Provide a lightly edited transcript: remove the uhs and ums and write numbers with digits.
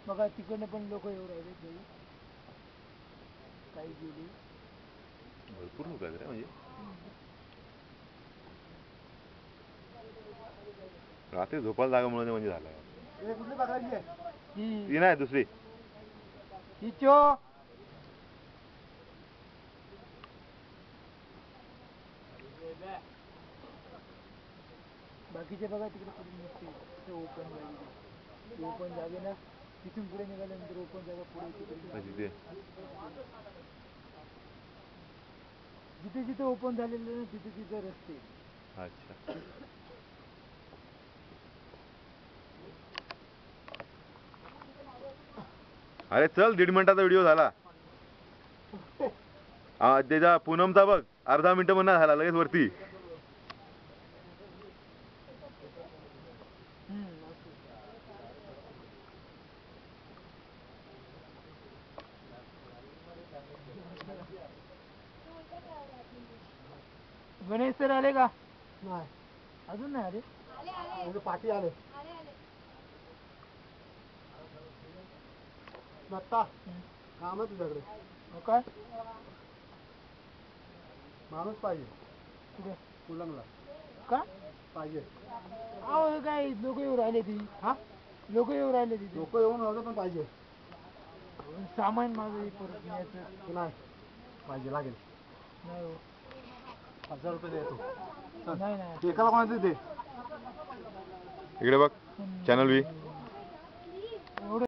बघा तिकडनं पण लोक येऊ राहिले घरी, काही गेली. भरपूर लोक आहेत रे. म्हणजे रात्री झोपायला जागा मिळणे म्हणजे झालं. कुठली बघायची आहे ती नाही दुसरी हिचो. बाकीचे बघा तिकडे कुठे निघते ओपन जागे, ओपन जागे ना तिथून पुढे निघाल्यानंतर ओपन जागा पुढे तिथे जिथे जिथे ओपन झालेले ना तिथे तिथे रस्ते. अच्छा. अरे चल 1.5 मिनिटाचा व्हिडिओ झाला. त्याचा पूनमचा बघ अर्धा मिनिट पण नाही झाला लगेच वरती. गणेश सर आले का? नाही अजून नाही आले. पाठी आले दत्ता. काम आहे तुझ्याकडे. काय माणूस पाहिजे कुठे? कुलंगला. का पाहिजे? अहो काय लोक येऊ राहिले ती. हा लोक येऊ राहिले तिथे. लोक येऊन राहिले पण पाहिजे सामान माझं परत न्यायचं. नाही पाहिजे लागेल. नाही हो 1000 रुपये देतो. नाही नाही एकाला कोणाचं दे. इकडे बघ चॅनल बी.